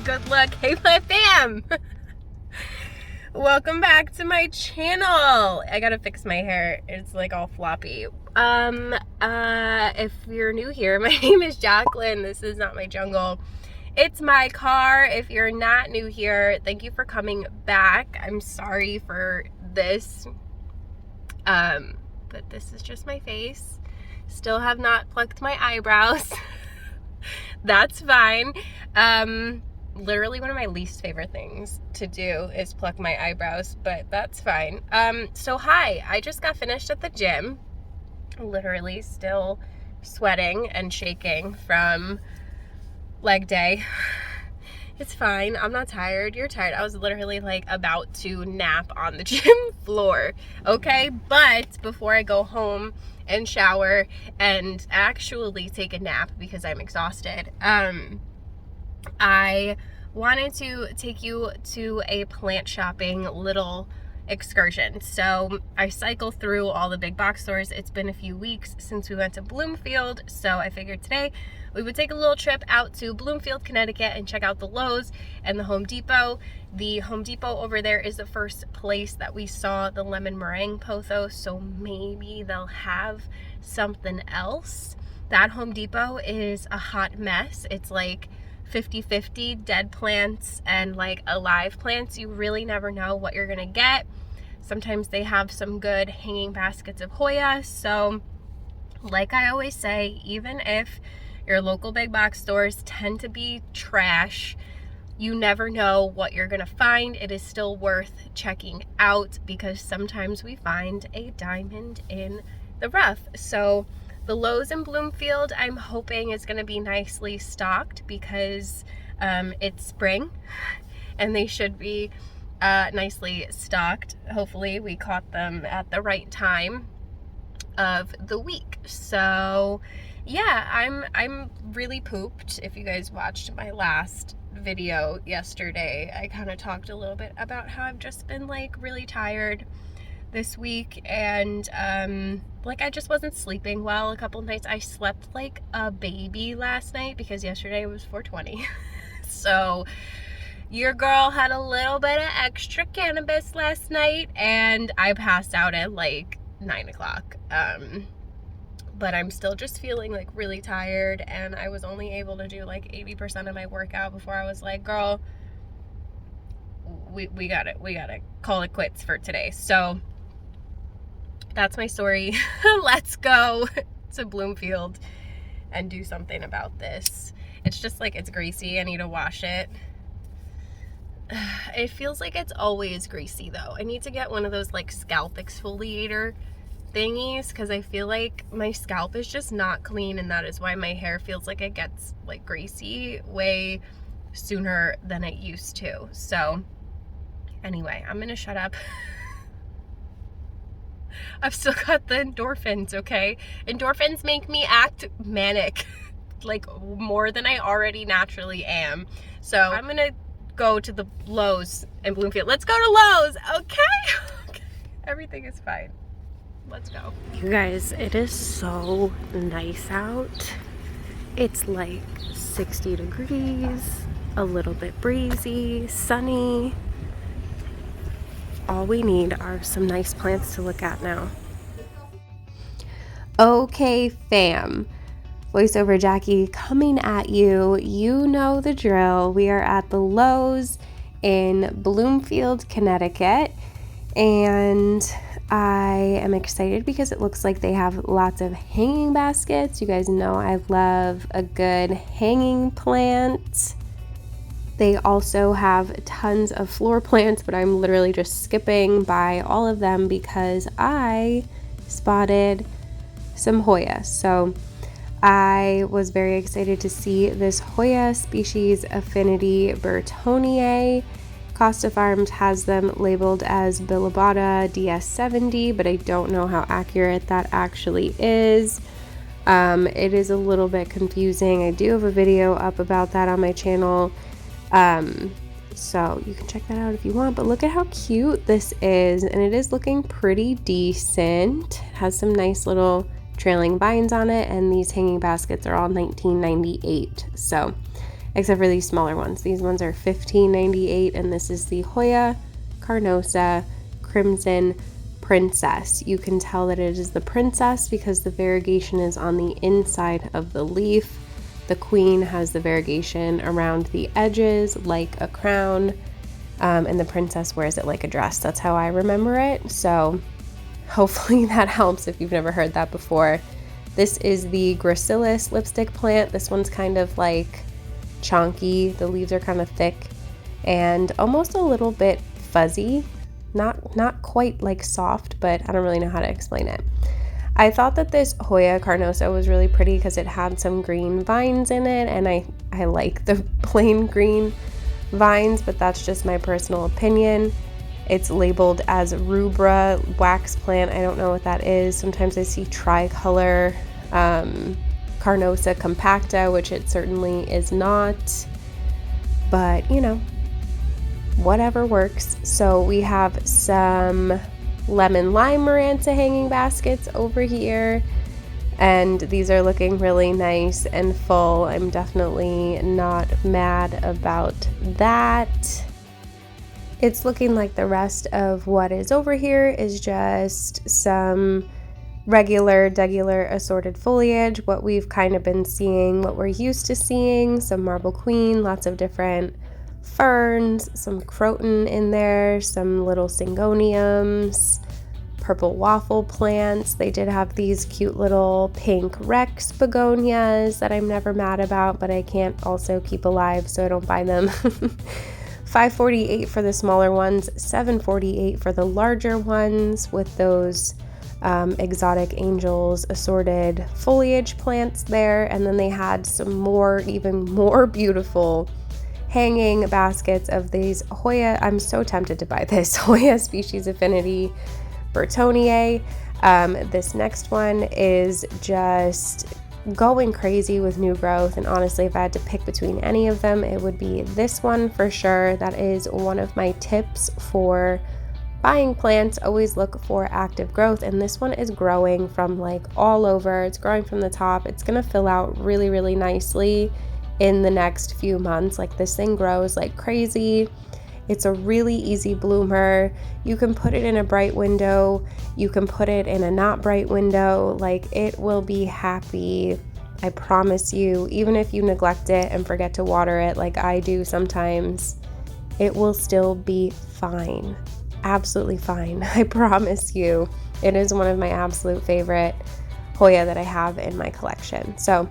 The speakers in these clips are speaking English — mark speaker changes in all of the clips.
Speaker 1: Good luck. Hey, my fam. Welcome back to my channel. I gotta fix my hair. It's like all floppy. If you're new here, my name is Jacqueline. This is Not My Jungle. It's my car. If you're not new here, thank you for coming back. I'm sorry for this. But this is just my face. Still have not plucked my eyebrows. That's fine. Literally one of my least favorite things to do is pluck my eyebrows, but that's fine. So hi, I just got finished at the gym. Literally still sweating and shaking from leg day. It's fine. I'm not tired. You're tired. I was literally like about to nap on the gym floor. Okay, but before I go home and shower and actually take a nap because I'm exhausted, I wanted to take you to a plant shopping little excursion. So I cycle through all the big box stores. It's been a few weeks since we went to Bloomfield, so I figured today we would take a little trip out to Bloomfield, Connecticut and check out the Lowe's and the Home Depot. The Home Depot over there is the first place that we saw the lemon meringue pothos, so maybe they'll have something else. That Home Depot is a hot mess. It's like 50-50 dead plants and like alive plants. You really never know what you're gonna get. Sometimes they have some good hanging baskets of Hoya. So like I always say, even if your local big box stores tend to be trash, you never know what you're gonna find. It is still worth checking out because sometimes we find a diamond in the rough. So the Lowe's in Bloomfield, I'm hoping is gonna be nicely stocked because it's spring and they should be nicely stocked. Hopefully we caught them at the right time of the week. So yeah, I'm really pooped. If you guys watched my last video yesterday, I kind of talked a little bit about how I've just been like really tired this week, and like I just wasn't sleeping well a couple nights. I slept like a baby last night because yesterday was 420. So your girl had a little bit of extra cannabis last night and I passed out at like 9 o'clock. But I'm still just feeling like really tired, and I was only able to do like 80% of my workout before I was like, girl, we gotta call it quits for today. So that's my story. Let's go to Bloomfield and do something about this. It's just like, it's greasy. I need to wash it. It feels like it's always greasy though. I need to get one of those like scalp exfoliator thingies because I feel like my scalp is just not clean, and that is why my hair feels like it gets like greasy way sooner than it used to. So anyway, I'm gonna shut up. I've still got the endorphins, okay? Endorphins make me act manic, like more than I already naturally am. So I'm gonna go to the Lowe's in Bloomfield. Let's go to Lowe's, okay? Okay. Everything is fine. Let's go. You guys, it is so nice out. It's like 60 degrees, a little bit breezy, sunny. All we need are some nice plants to look at now. Okay, fam. Voiceover Jackie coming at you. You know the drill. We are at the Lowe's in Bloomfield, Connecticut, and I am excited because it looks like they have lots of hanging baskets. You guys know I love a good hanging plant. They also have tons of floor plants, but I'm literally just skipping by all of them because I spotted some Hoya. So I was very excited to see this Hoya species Affinity Bertoniae. Costa Farms has them labeled as Bilibata DS70, but I don't know how accurate that actually is. It is a little bit confusing. I do have a video up about that on my channel, so you can check that out if you want. But look at how cute this is, and it is looking pretty decent. It has some nice little trailing vines on it, and these hanging baskets are all $19.98. So except for these smaller ones. These ones are $15.98, and this is the Hoya Carnosa Crimson Princess. You can tell that it is the princess because the variegation is on the inside of the leaf. The queen has the variegation around the edges like a crown, and the princess wears it like a dress. That's how I remember it. So hopefully that helps if you've never heard that before. This is the Gracilis lipstick plant. This one's kind of like chunky. The leaves are kind of thick and almost a little bit fuzzy. Not quite like soft, but I don't really know how to explain it. I thought that this Hoya Carnosa was really pretty because it had some green vines in it, and I like the plain green vines, but that's just my personal opinion. It's labeled as rubra wax plant. I don't know what that is. Sometimes I see tricolor Carnosa compacta, which it certainly is not, but you know, whatever works. So we have some lemon lime maranta hanging baskets over here, and these are looking really nice and full. I'm definitely not mad about that. It's looking like the rest of what is over here is just some regular, degular assorted foliage, what we've kind of been seeing, what we're used to seeing, some marble queen, lots of different ferns, some croton in there, some little syngoniums, purple waffle plants. They did have these cute little pink Rex begonias that I'm never mad about, but I can't also keep alive, so I don't buy them. $5.48 for the smaller ones, $7.48 for the larger ones with those exotic angels assorted foliage plants there. And then they had some more, even more beautiful hanging baskets of these Hoya. I'm so tempted to buy this Hoya Species Affinity Bertonier. This next one is just going crazy with new growth, and honestly, if I had to pick between any of them, it would be this one for sure. That is one of my tips for buying plants. Always look for active growth, and this one is growing from like all over. It's growing from the top. It's gonna fill out really, really nicely in the next few months. Like, this thing grows like crazy. It's a really easy bloomer. You can put it in a bright window. You can put it in a not bright window. Like, it will be happy. I promise you, even if you neglect it and forget to water it like I do sometimes, it will still be fine. Absolutely fine. I promise you. It is one of my absolute favorite Hoya that I have in my collection. So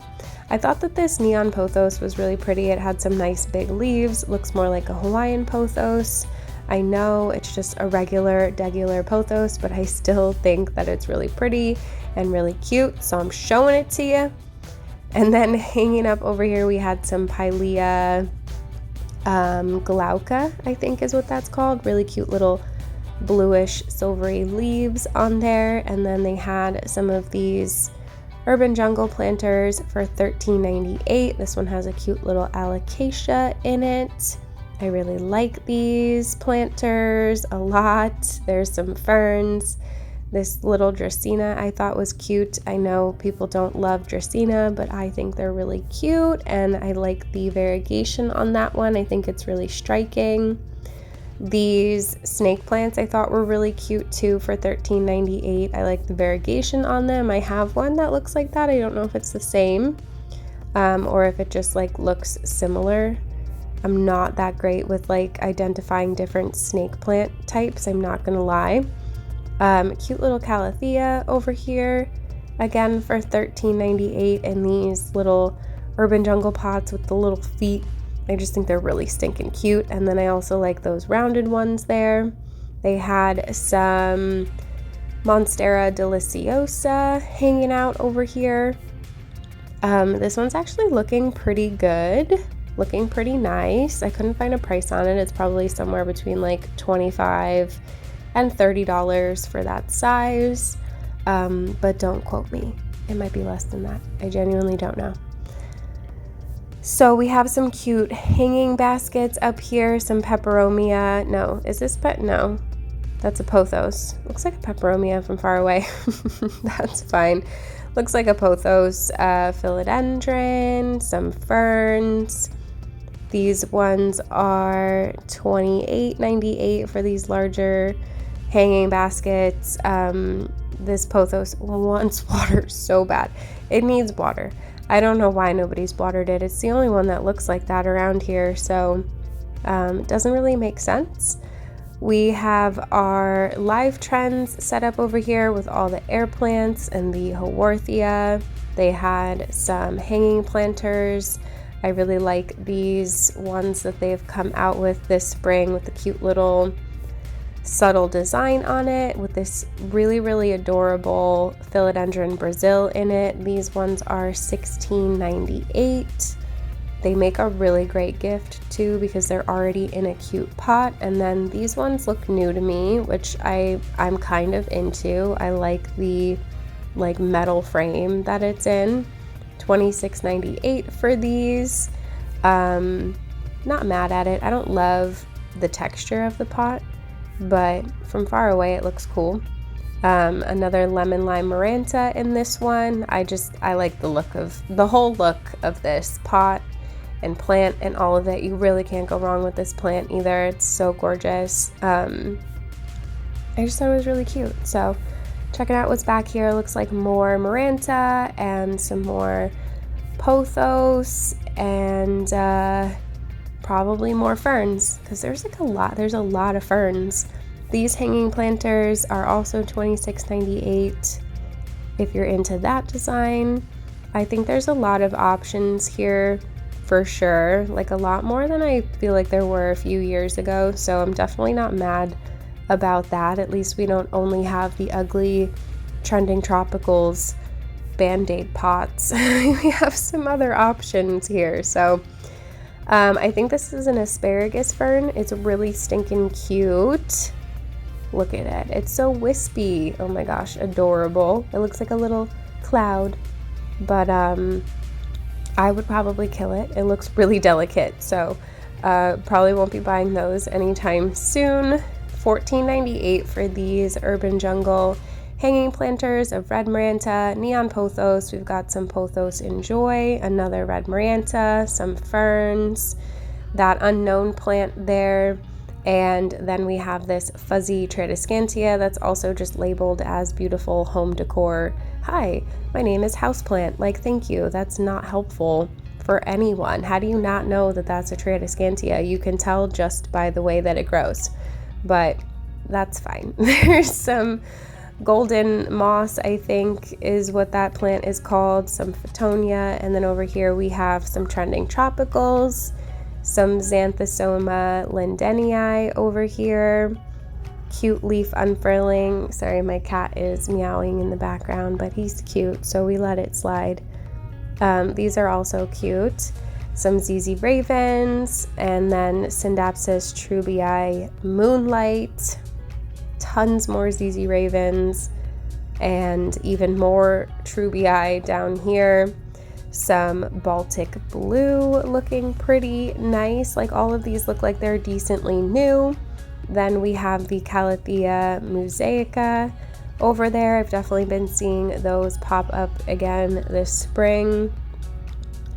Speaker 1: I thought that this neon pothos was really pretty. It had some nice big leaves. Looks more like a Hawaiian pothos. I know it's just a regular, degular pothos, but I still think that it's really pretty and really cute, so I'm showing it to you. And then hanging up over here, we had some Pilea glauca, I think is what that's called. Really cute little bluish silvery leaves on there. And then they had some of these urban jungle planters for $13.98. This one has a cute little alocasia in it. I really like these planters a lot. There's some ferns. This little Dracaena I thought was cute. I know people don't love Dracaena, but I think they're really cute, and I like the variegation on that one. I think it's really striking. These snake plants I thought were really cute too for $13.98. I like the variegation on them. I have one that looks like that. I don't know if it's the same or if it just like looks similar. I'm not that great with like identifying different snake plant types, I'm not gonna lie. Cute little Calathea over here, again for $13.98, and these little urban jungle pots with the little feet. I just think they're really stinking cute. And then I also like those rounded ones there. They had some Monstera deliciosa hanging out over here. This one's actually looking pretty good, looking pretty nice. I couldn't find a price on it. It's probably somewhere between like $25 and $30 for that size, but don't quote me. It might be less than that. I genuinely don't know. So we have some cute hanging baskets up here, some peperomia. No, is this no, that's a pothos. Looks like a peperomia from far away. That's fine. Looks like a pothos, philodendron, some ferns, These ones are $28.98 for these larger hanging baskets. This pothos wants water so bad. It needs water. I don't know why nobody's watered it. It's the only one that looks like that around here, so it doesn't really make sense. We have our live trends set up over here with all the air plants and the Haworthia. They had some hanging planters. I really like these ones that they've come out with this spring with the cute little subtle design on it with this really adorable philodendron Brazil in it. These ones are $16.98. They make a really great gift too because they're already in a cute pot. And then these ones look new to me, which I'm kind of into. I like the metal frame that it's in. $26.98 for these. Not mad at it. I don't love the texture of the pot, but from far away it looks cool. Another lemon lime maranta in this one. I like the whole look of this pot and plant and all of it. You really can't go wrong with this plant either. It's so gorgeous. I just thought it was really cute. So checking out what's back here. Looks like more maranta and some more pothos and probably more ferns because there's a lot of ferns. These hanging planters are also $26.98 if you're into that design. I think there's a lot of options here for sure, like a lot more than I feel like there were a few years ago, so I'm definitely not mad about that. At least we don't only have the ugly trending tropicals band-aid pots. We have some other options here. So I think this is an asparagus fern. It's really stinking cute. Look at it. It's so wispy. Oh my gosh, adorable. It looks like a little cloud, but I would probably kill it. It looks really delicate, so probably won't be buying those anytime soon. $14.98 for these urban jungle hanging planters of red maranta, neon pothos. We've got some pothos enjoy, another red maranta, some ferns, that unknown plant there, and then we have this fuzzy tradescantia that's also just labeled as beautiful home decor. Hi, my name is houseplant. Like, thank you. That's not helpful for anyone. How do you not know that that's a tradescantia? You can tell just by the way that it grows, but that's fine. There's some golden moss, I think is what that plant is called, some Fittonia, and then over here we have some trending tropicals, some Xanthosoma lindenii over here, cute leaf unfurling. Sorry, my cat is meowing in the background, but he's cute, so we let it slide. These are also cute. Some ZZ Ravens, and then Syndapsis trubii Moonlight, tons more ZZ Ravens, and even more trubii down here. Some Baltic Blue looking pretty nice. Like, all of these look like they're decently new. Then we have the Calathea mosaica over there. I've definitely been seeing those pop up again this spring.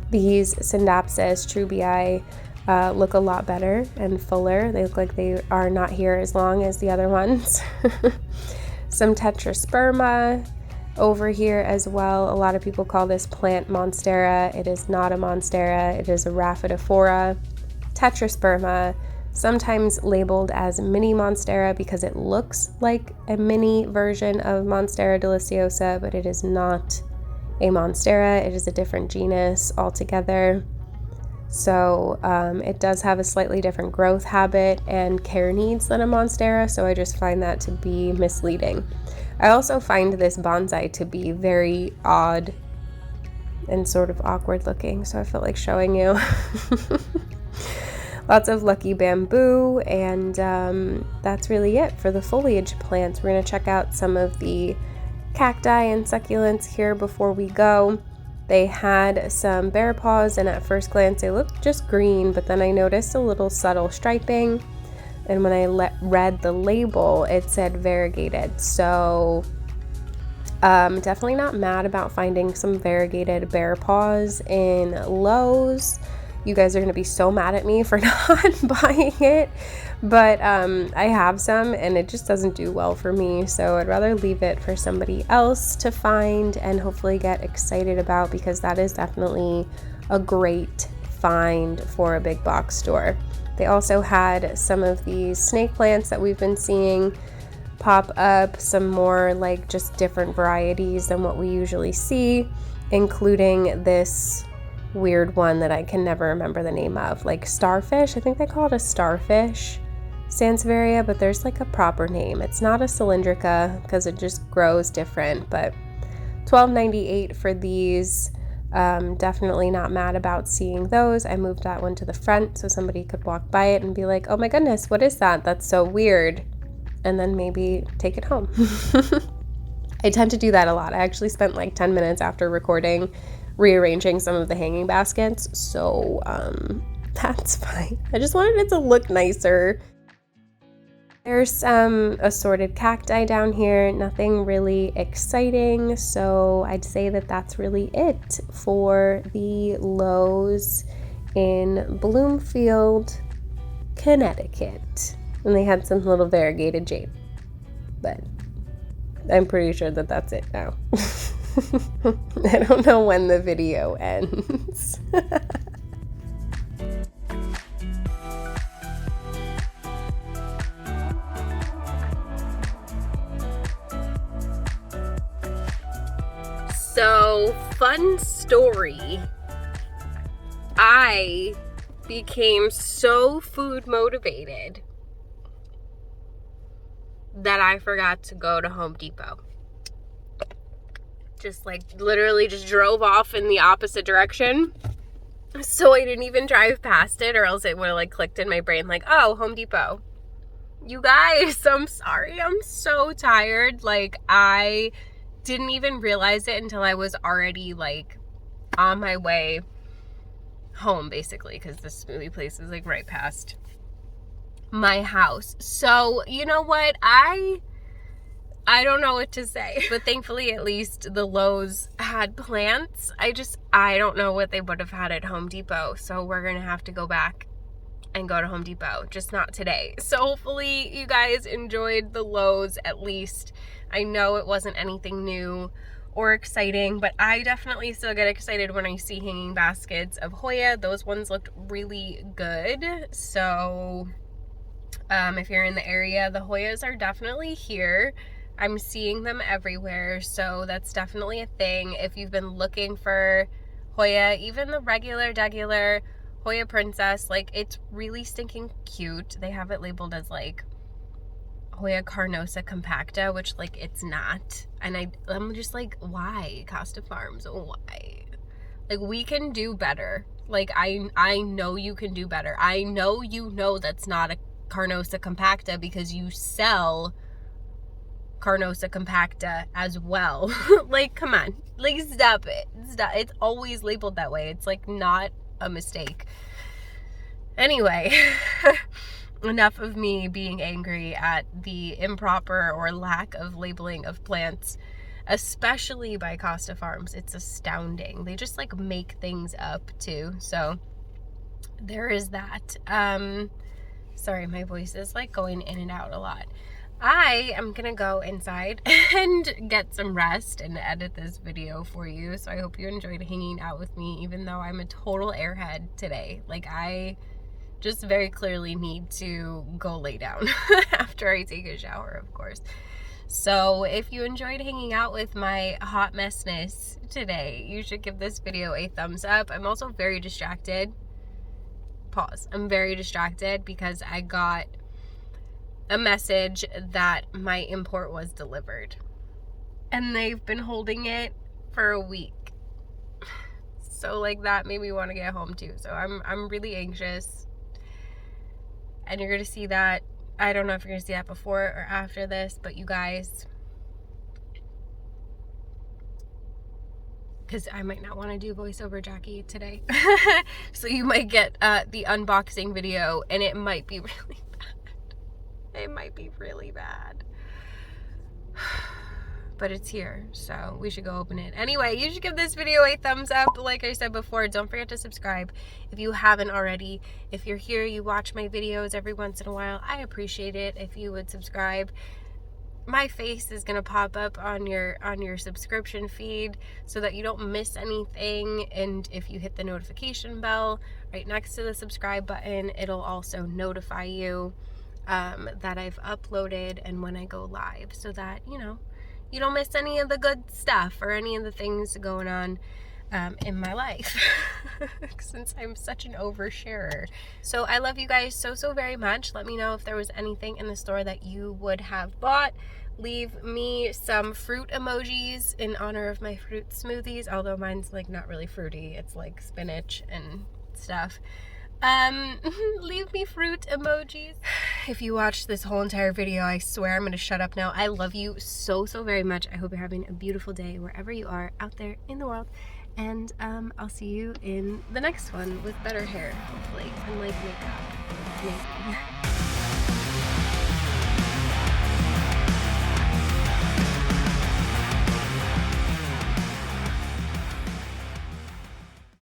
Speaker 1: These Syndapsis trubii look a lot better and fuller. They look like they are not here as long as the other ones. Some Tetrasperma over here as well. A lot of people call this plant Monstera. It is not a Monstera. It is a Rhaphidophora Tetrasperma, sometimes labeled as mini Monstera because it looks like a mini version of Monstera deliciosa, but it is not a Monstera. It is a different genus altogether. So it does have a slightly different growth habit and care needs than a Monstera, so I just find that to be misleading. I also find this bonsai to be very odd and sort of awkward looking, so I felt like showing you. Lots of lucky bamboo, and that's really it for the foliage plants. We're going to check out some of the cacti and succulents here before we go. They had some bear paws, and at first glance they looked just green, but then I noticed a little subtle striping, and when I read the label it said variegated. So definitely not mad about finding some variegated bear paws in Lowe's. You guys are going to be so mad at me for not buying it, but I have some and it just doesn't do well for me, so I'd rather leave it for somebody else to find and hopefully get excited about, because that is definitely a great find for a big box store. They also had some of these snake plants that we've been seeing pop up, some more like just different varieties than what we usually see, including this weird one that I can never remember the name of, like starfish. I think they call it a starfish Sansevieria, but there's like a proper name. It's not a cylindrica because it just grows different, but $12.98 for these. Definitely not mad about seeing those. I moved that one to the front so somebody could walk by it and be like, oh my goodness, what is that? That's so weird. And then maybe take it home. I tend to do that a lot. I actually spent like 10 minutes after recording rearranging some of the hanging baskets, so that's fine. I just wanted it to look nicer. There's some assorted cacti down here, nothing really exciting, so I'd say that that's really it for the Lowe's in Bloomfield, Connecticut. And they had some little variegated jade, but I'm pretty sure that that's it now. I don't know when the video ends. So, fun story. I became so food motivated that I forgot to go to Home Depot. Just like literally just drove off in the opposite direction. So I didn't even drive past it, or else it would have like clicked in my brain like, oh, Home Depot. You guys, I'm sorry. I'm so tired. Like, I didn't even realize it until I was already like on my way home, basically, because the smoothie place is like right past my house. So you know what, I don't know what to say, but thankfully at least the Lowe's had plants. I don't know what they would have had at Home Depot, so we're gonna have to go back and go to Home Depot, just not today. So hopefully you guys enjoyed the Lowe's at least. I know it wasn't anything new or exciting, but I definitely still get excited when I see hanging baskets of Hoya. Those ones looked really good. So if you're in the area, the Hoyas are definitely here. I'm seeing them everywhere, so that's definitely a thing. If you've been looking for Hoya, even the regular Hoya Princess, like, it's really stinking cute. They have it labeled as like Hoya Carnosa Compacta, which like it's not. And I'm just like, why, Costa Farms? Why? Like, we can do better. Like, I know you can do better. I know you know that's not a Carnosa Compacta because you sell Carnosa Compacta as well. Like, come on, like, stop it. Stop. It's always labeled that way. It's like not a mistake. Anyway, enough of me being angry at the improper or lack of labeling of plants, especially by Costa Farms. It's astounding. They just like make things up too. So there is that. Sorry, my voice is like going in and out a lot. I am gonna go inside and get some rest and edit this video for you. So I hope you enjoyed hanging out with me, even though I'm a total airhead today. Like, I just very clearly need to go lay down after I take a shower, of course. So if you enjoyed hanging out with my hot messness today, you should give this video a thumbs up. I'm also very distracted. Pause. I'm very distracted because I got a message that my import was delivered. And they've been holding it for a week. So like, that made me want to get home too. So I'm really anxious. And you're going to see that. I don't know if you're going to see that before or after this, but you guys, because I might not want to do voiceover Jackie today. So you might get the unboxing video, and it might be really bad. It might be really bad. but it's here, so we should go open it. Anyway, you should give this video a thumbs up. Like I said before, don't forget to subscribe if you haven't already. If you're here, you watch my videos every once in a while, I appreciate it if you would subscribe. My face is gonna pop up on your subscription feed so that you don't miss anything, and if you hit the notification bell right next to the subscribe button, it'll also notify you that I've uploaded and when I go live, so that you know you don't miss any of the good stuff or any of the things going on in my life since I'm such an oversharer. So I love you guys so very much. Let me know if there was anything in the store that you would have bought. Leave me some fruit emojis in honor of my fruit smoothies, although mine's like not really fruity, it's like spinach and stuff. Leave me fruit emojis. If you watched this whole entire video, I swear I'm gonna shut up now. I love you so very much. I hope you're having a beautiful day wherever you are out there in the world, and I'll see you in the next one with better hair, hopefully, and like makeup, maybe.